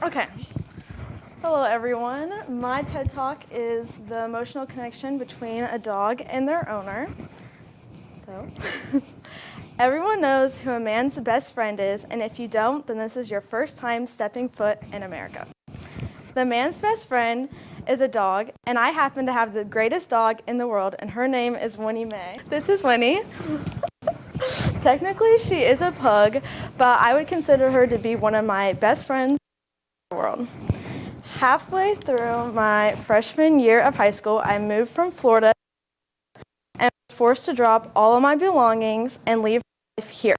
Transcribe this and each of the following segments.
Okay. Hello, everyone. My TED Talk is the emotional connection between a dog and their owner. So, everyone knows who a man's best friend is, and if you don't, then this is your first time stepping foot in America. The man's best friend is a dog, and I happen to have the greatest dog in the world, and her name is Winnie Mae. This is Winnie. Technically, she is a pug, but I would consider her to be one of my best friends in the world. Halfway through my freshman year of high school, I moved from Florida and was forced to drop all of my belongings and leave life here.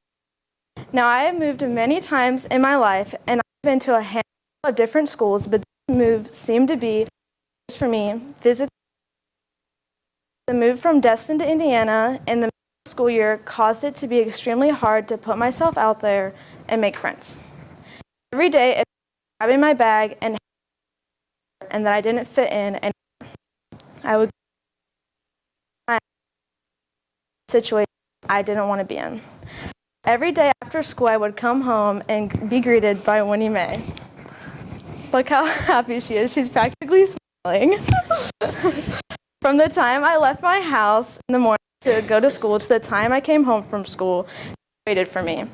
Now, I have moved many times in my life, and I've been to a handful of different schools, but this move seemed to be for me physically. The move from Destin to Indiana in the middle of the school year caused it to be extremely hard to put myself out there and make friends. Every day, it was grabbing my bag and that I didn't fit in, and I would situation I didn't want to be in. Every day after school, I would come home and be greeted by Winnie Mae. Look how happy she is. She's practically smiling. From the time I left my house in the morning to go to school to the time I came home from school, she waited for me.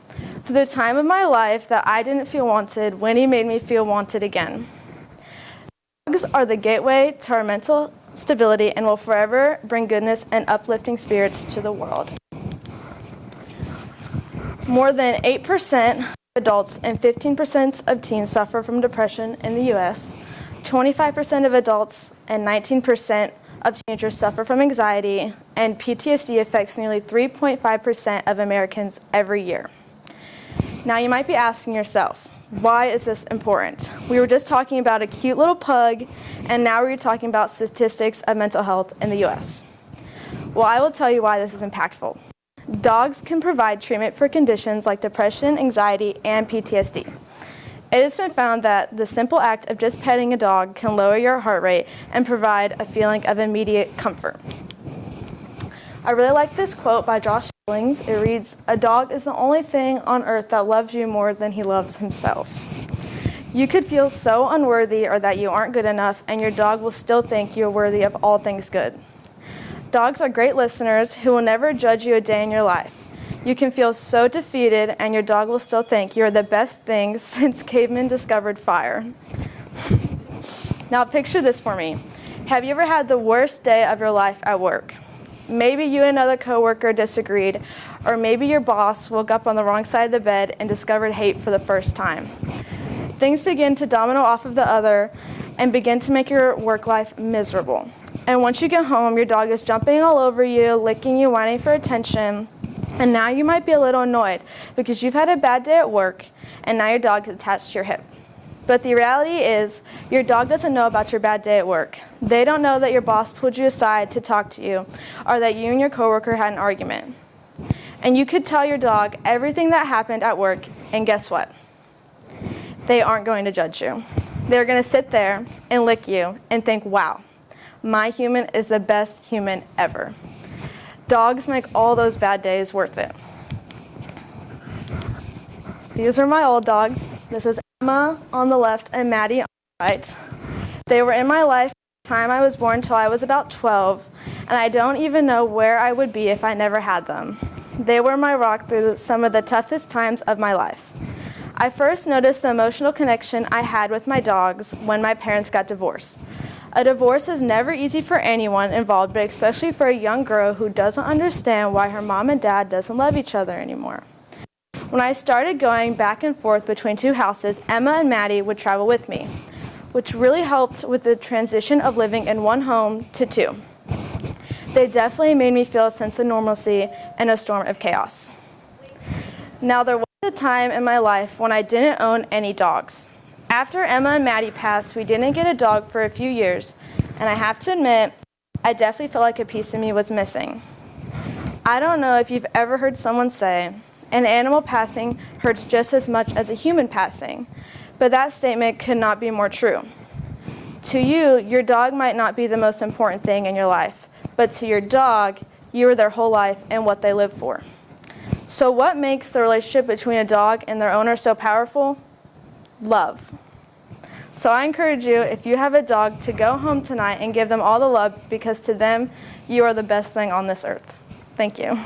For the time of my life that I didn't feel wanted, Winnie made me feel wanted again. Dogs are the gateway to our mental stability and will forever bring goodness and uplifting spirits to the world. More than 8% of adults and 15% of teens suffer from depression in the U.S. 25% of adults and 19% of teenagers suffer from anxiety, and PTSD affects nearly 3.5% of Americans every year. Now you might be asking yourself, why is this important? We were just talking about a cute little pug, and now we're talking about statistics of mental health in the U.S. Well, I will tell you why this is impactful. Dogs can provide treatment for conditions like depression, anxiety, and PTSD. It has been found that the simple act of just petting a dog can lower your heart rate and provide a feeling of immediate comfort. I really like this quote by Schultz. It reads, "A dog is the only thing on earth that loves you more than he loves himself." You could feel so unworthy or that you aren't good enough, and your dog will still think you're worthy of all things good. Dogs are great listeners who will never judge you a day in your life. You can feel so defeated, and your dog will still think you're the best thing since cavemen discovered fire. Now picture this for me. Have you ever had the worst day of your life at work? Maybe you and another coworker disagreed, or maybe your boss woke up on the wrong side of the bed and discovered hate for the first time. Things begin to domino off of the other and begin to make your work life miserable. And once you get home, your dog is jumping all over you, licking you, whining for attention, and now you might be a little annoyed because you've had a bad day at work and now your dog is attached to your hip. But the reality is, your dog doesn't know about your bad day at work. They don't know that your boss pulled you aside to talk to you, or that you and your coworker had an argument. And you could tell your dog everything that happened at work, and guess what? They aren't going to judge you. They're going to sit there and lick you and think, wow, my human is the best human ever. Dogs make all those bad days worth it. These are my old dogs. This is Emma on the left and Maddie on the right. They were in my life from the time I was born till I was about 12, and I don't even know where I would be if I never had them. They were my rock through some of the toughest times of my life. I first noticed the emotional connection I had with my dogs when my parents got divorced. A divorce is never easy for anyone involved, but especially for a young girl who doesn't understand why her mom and dad doesn't love each other anymore. When I started going back and forth between two houses, Emma and Maddie would travel with me, which really helped with the transition of living in one home to two. They definitely made me feel a sense of normalcy in a storm of chaos. Now, there was a time in my life when I didn't own any dogs. After Emma and Maddie passed, we didn't get a dog for a few years, and I have to admit, I definitely felt like a piece of me was missing. I don't know if you've ever heard someone say, an animal passing hurts just as much as a human passing, but that statement could not be more true. To you, your dog might not be the most important thing in your life, but to your dog, you are their whole life and what they live for. So what makes the relationship between a dog and their owner so powerful? Love. So I encourage you, if you have a dog, to go home tonight and give them all the love, because to them, you are the best thing on this earth. Thank you.